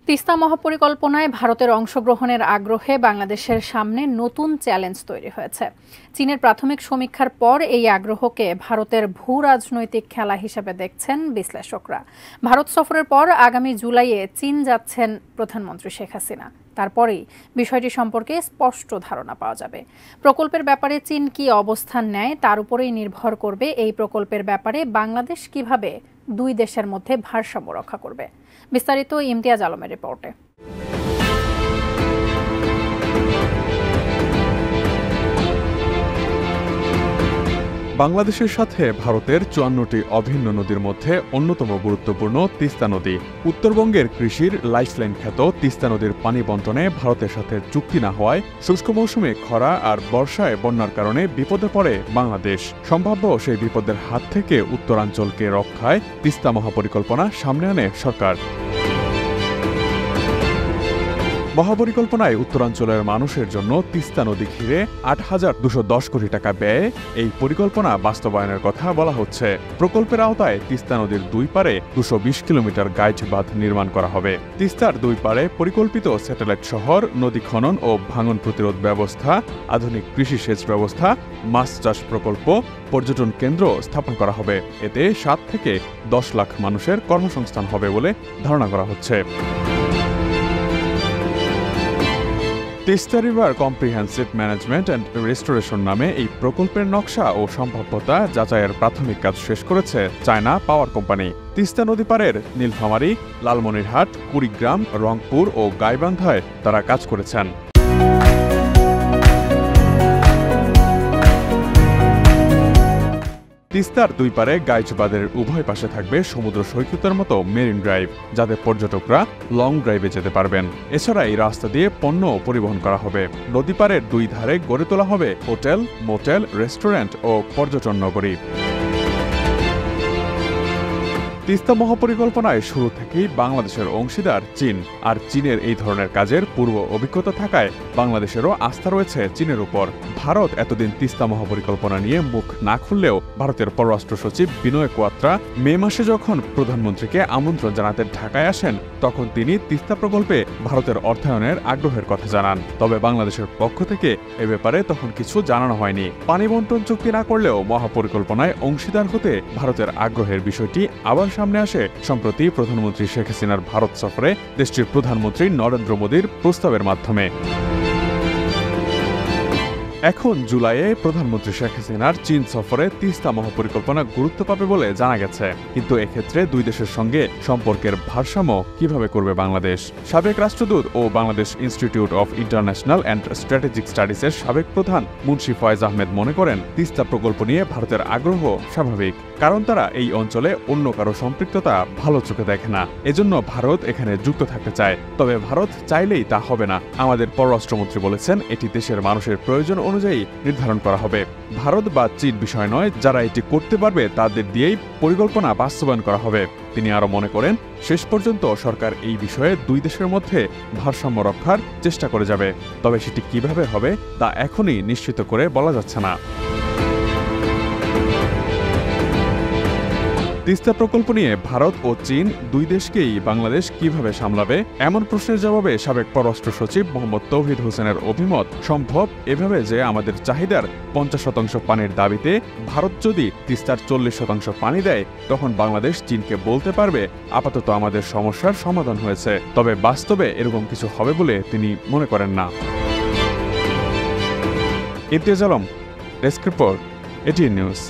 তিস্তা মহাপরিকল্পনায় ভারতের অংশগ্রহণের আগ্রহে বাংলাদেশের সামনে নতুন চ্যালেঞ্জ তৈরি হয়েছে। চীনের প্রাথমিক সমীক্ষার পর এই আগ্রহকে ভারতের ভূ-রাজনৈতিক খেলা হিসেবে দেখছেন বিশ্লেষকরা। ভারত সফরের পর আগামী জুলাইয়ে চীন যাচ্ছেন প্রধানমন্ত্রী শেখ হাসিনা। তারপরেই বিষয়টি সম্পর্কে স্পষ্ট ধারণা পাওয়া যাবে। প্রকল্পের ব্যাপারে চীন কী অবস্থান নেয় তার উপরেই নির্ভর করবে এই প্রকল্পের ব্যাপারে বাংলাদেশ কিভাবে দুই দেশের মধ্যে ভারসাম্য রক্ষা করবে। বিস্তারিত ইমতিয়াজ আলমের রিপোর্টে। বাংলাদেশের সাথে ভারতের ৫৪টি অভিন্ন নদীর মধ্যে অন্যতম গুরুত্বপূর্ণ তিস্তা নদী। উত্তরবঙ্গের কৃষির লাইফলাইন খ্যাত তিস্তা নদীর পানি বণ্টনে ভারতের সাথে চুক্তি না হওয়ায় শুষ্ক মৌসুমে খরা আর বর্ষায় বন্যার কারণে বিপদে পড়ে বাংলাদেশ। সম্ভাব্য সেই বিপদের হাত থেকে উত্তরাঞ্চলকে রক্ষায় তিস্তা মহাপরিকল্পনা সামনে আনে সরকার। মহাপরিকল্পনায় উত্তরাঞ্চলের মানুষের জন্য তিস্তা নদী ঘিরে ৮,২১০ কোটি টাকা ব্যয়ে এই পরিকল্পনা বাস্তবায়নের কথা বলা হচ্ছে। প্রকল্পের আওতায় তিস্তা নদীর দুই পারে ২২০ কিলোমিটার গাইড বাঁধ নির্মাণ করা হবে। তিস্তার দুই পারে পরিকল্পিত স্যাটেলাইট শহর, নদী খনন ও ভাঙন প্রতিরোধ ব্যবস্থা, আধুনিক কৃষি সেচ ব্যবস্থা, মাছ চাষ প্রকল্প, পর্যটন কেন্দ্র স্থাপন করা হবে। এতে ৭ থেকে ১০ লাখ মানুষের কর্মসংস্থান হবে বলে ধারণা করা হচ্ছে। Teesta river comprehensive management and restoration নামে এই প্রকল্পের নকশা ও সম্ভাব্যতা যাচাইয়ের প্রাথমিক কাজ শেষ করেছে চায়না পাওয়ার কোম্পানি। তিস্তা নদী পারের নীলফামারী, লালমনিরহাট, কুড়িগ্রাম, রংপুর ও গাইবান্ধায় তারা কাজ করেছেন। তিস্তার দুই পারে গাইড বাঁধের উভয় পাশে থাকবে সমুদ্র সৈকতের মতো মেরিন ড্রাইভ, যাতে পর্যটকরা লং ড্রাইভে যেতে পারবেন। এছাড়া এই রাস্তা দিয়ে পণ্য পরিবহন করা হবে। নদী পারের দুই ধারে গড়ে তোলা হবে হোটেল, মোটেল, রেস্টুরেন্ট ও পর্যটন নগরী। তিস্তা মহাপরিকল্পনায় শুরু থেকেই বাংলাদেশের অংশীদার চীন, আর চীনের এই ধরনের কাজের পূর্ব অভিজ্ঞতা থাকায় বাংলাদেশেরও আস্থা রয়েছে চীনের উপর। ভারত এতদিন তিস্তা মহাপরিকল্পনা নিয়ে মুখ না খুললেও ভারতের পররাষ্ট্র সচিব বিনয় কোয়াত্রা মে মাসে যখন প্রধানমন্ত্রীকে আমন্ত্রণ জানাতে ঢাকায় আসেন, তখন তিনি তিস্তা প্রকল্পে ভারতের অর্থায়নের আগ্রহের কথা জানান। তবে বাংলাদেশের পক্ষ থেকে এ ব্যাপারে তখন কিছু জানানো হয়নি। পানি বণ্টন চুক্তি না করলেও মহাপরিকল্পনায় অংশীদার হতে ভারতের আগ্রহের বিষয়টি আবার সামনে আসে সম্প্রতি প্রধানমন্ত্রী শেখ হাসিনার ভারত সফরে দেশটির প্রধানমন্ত্রী নরেন্দ্র মোদীর প্রস্তাবের মাধ্যমে। এখন জুলাইয়ে প্রধানমন্ত্রী শেখ হাসিনার চীন সফরে তিস্তা মহাপরিকল্পনা গুরুত্ব পাবে বলে জানা গেছে। কিন্তু এক্ষেত্রে দুই দেশের সঙ্গে সম্পর্কের ভারসাম্য কিভাবে করবে বাংলাদেশ? সাবেক রাষ্ট্রদূত ও Bangladesh institute of international and strategic স্টাডিজের সাবেক প্রধান মুন্সি ফয়েজ আহমেদ মনে করেন, তিস্তা প্রকল্প নিয়ে ভারতের আগ্রহ স্বাভাবিক, কারণ তারা এই অঞ্চলে অন্য কারো সম্পৃক্ততা ভালো চোখে দেখে না। এজন্য ভারত এখানে যুক্ত থাকতে চায়। তবে ভারত চাইলেই তা হবে না। আমাদের পররাষ্ট্রমন্ত্রী বলেছেন, এটি দেশের মানুষের প্রয়োজন অনুযায়ী নির্ধারণ করা হবে। ভারত বা চীন বিষয় নয়, যারা এটি করতে পারবে তাদের দিয়েই পরিকল্পনা বাস্তবায়ন করা হবে। তিনি আরও মনে করেন, শেষ পর্যন্ত সরকার এই বিষয়ে দুই দেশের মধ্যে ভারসাম্য রক্ষার চেষ্টা করে যাবে। তবে সেটি কিভাবে হবে তা এখনই নিশ্চিত করে বলা যাচ্ছে না। তিস্তা প্রকল্প নিয়ে ভারত ও চীন দুই দেশকেই বাংলাদেশ কিভাবে সামলাবে, এমন প্রশ্নের জবাবে সাবেক পররাষ্ট্র সচিব মোহাম্মদ তৌহিদ হোসেনের অভিমত, সম্ভব এভাবে যে আমাদের চাহিদার ৫০% পানির দাবিতে ভারত যদি তিস্তার ৪০% পানি দেয়, তখন বাংলাদেশ চীনকে বলতে পারবে আপাতত আমাদের সমস্যার সমাধান হয়েছে। তবে বাস্তবে এরকম কিছু হবে বলে তিনি মনে করেন না। Imtiaz Alam, desk report, ATN news.